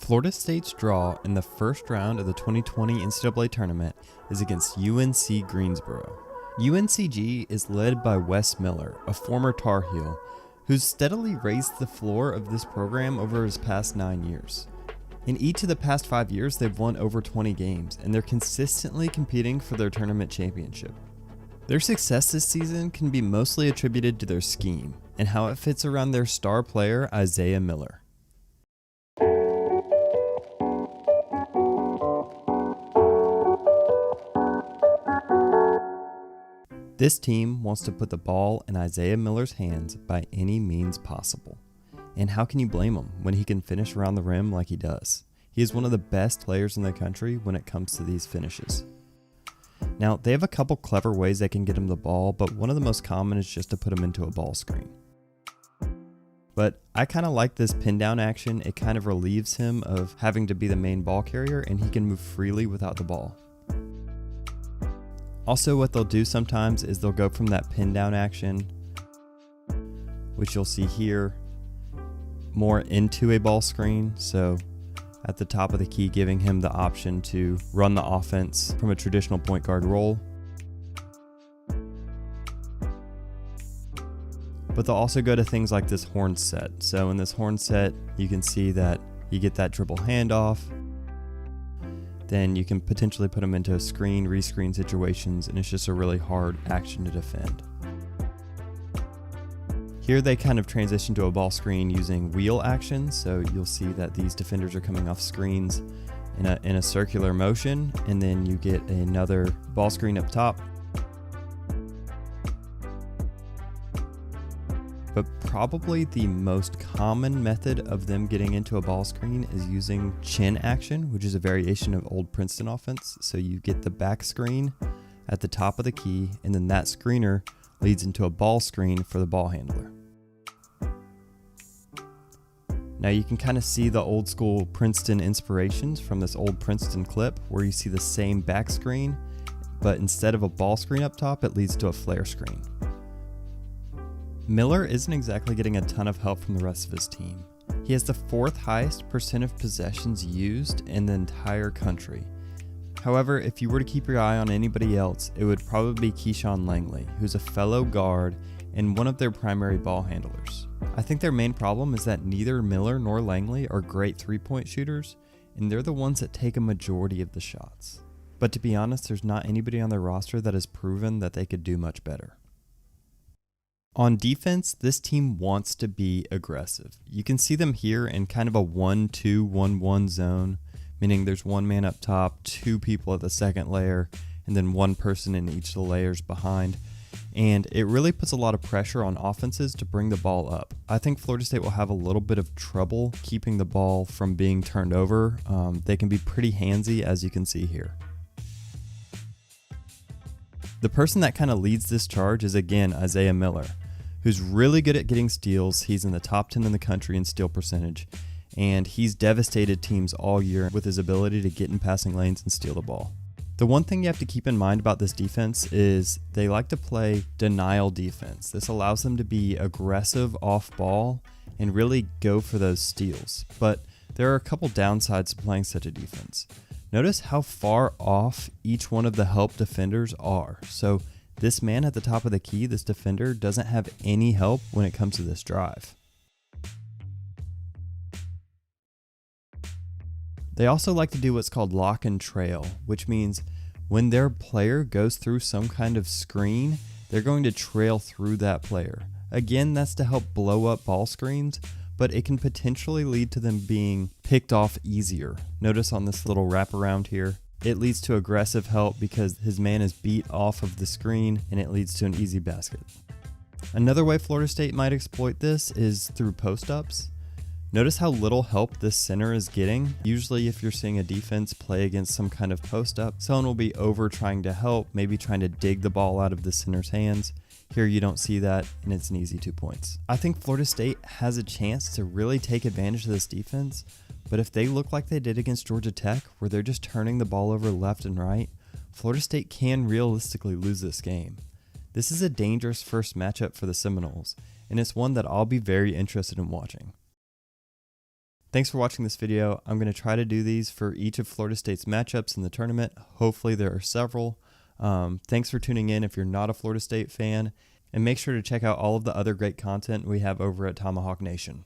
Florida State's draw in the first round of the 2020 NCAA tournament is against UNC Greensboro. UNCG is led by Wes Miller, a former Tar Heel, who's steadily raised the floor of this program over his past 9 years. In each of the past 5 years, they've won over 20 games, and they're consistently competing for their tournament championship. Their success this season can be mostly attributed to their scheme and how it fits around their star player, Isaiah Miller. This team wants to put the ball in Isaiah Miller's hands by any means possible. And how can you blame him when he can finish around the rim like he does? He is one of the best players in the country when it comes to these finishes. Now, they have a couple clever ways they can get him the ball, but one of the most common is just to put him into a ball screen. But I kind of like this pin down action. It kind of relieves him of having to be the main ball carrier, and he can move freely without the ball. Also, what they'll do sometimes is they'll go from that pin down action, which you'll see here, more into a ball screen. So at the top of the key, giving him the option to run the offense from a traditional point guard role. But they'll also go to things like this horn set. So in this horn set, you can see that you get that dribble handoff. Then you can potentially put them into screen, rescreen situations, and it's just a really hard action to defend. Here they kind of transition to a ball screen using wheel action, so you'll see that these defenders are coming off screens in a circular motion, and then you get another ball screen up top. But probably the most common method of them getting into a ball screen is using chin action, which is a variation of old Princeton offense. So you get the back screen at the top of the key, and then that screener leads into a ball screen for the ball handler. Now you can kind of see the old school Princeton inspirations from this old Princeton clip where you see the same back screen, but instead of a ball screen up top, it leads to a flare screen. Miller isn't exactly getting a ton of help from the rest of his team. He has the 4th highest percent of possessions used in the entire country. However, if you were to keep your eye on anybody else, it would probably be Keyshawn Langley, who's a fellow guard and one of their primary ball handlers. I think their main problem is that neither Miller nor Langley are great three-point shooters, and they're the ones that take a majority of the shots. But to be honest, there's not anybody on their roster that has proven that they could do much better. On defense, this team wants to be aggressive. You can see them here in kind of a 1-2-1-1 zone, meaning there's one man up top, 2 people at the second layer, and then 1 person in each of the layers behind. And it really puts a lot of pressure on offenses to bring the ball up. I think Florida State will have a little bit of trouble keeping the ball from being turned over. They can be pretty handsy, as you can see here. The person that kind of leads this charge is, again, Isaiah Miller, who's really good at getting steals. He's in the top 10 in the country in steal percentage, and he's devastated teams all year with his ability to get in passing lanes and steal the ball. The one thing you have to keep in mind about this defense is they like to play denial defense. This allows them to be aggressive off ball and really go for those steals. But there are a couple downsides to playing such a defense. Notice how far off each one of the help defenders are. So this man at the top of the key, this defender, doesn't have any help when it comes to this drive. They also like to do what's called lock and trail, which means when their player goes through some kind of screen, they're going to trail through that player. Again, that's to help blow up ball screens, but it can potentially lead to them being picked off easier. Notice on this little wraparound here, it leads to aggressive help because his man is beat off of the screen, and it leads to an easy basket. Another way Florida State might exploit this is through post-ups. Notice how little help this center is getting. Usually if you're seeing a defense play against some kind of post-up, someone will be over trying to help, maybe trying to dig the ball out of the center's hands. Here you don't see that, and it's an easy 2 points. I think Florida State has a chance to really take advantage of this defense, but if they look like they did against Georgia Tech, where they're just turning the ball over left and right, Florida State can realistically lose this game. This is a dangerous first matchup for the Seminoles, and it's one that I'll be very interested in watching. Thanks for watching this video. I'm going to try to do these for each of Florida State's matchups in the tournament. Hopefully there are several. Thanks for tuning in if you're not a Florida State fan, and make sure to check out all of the other great content we have over at Tomahawk Nation.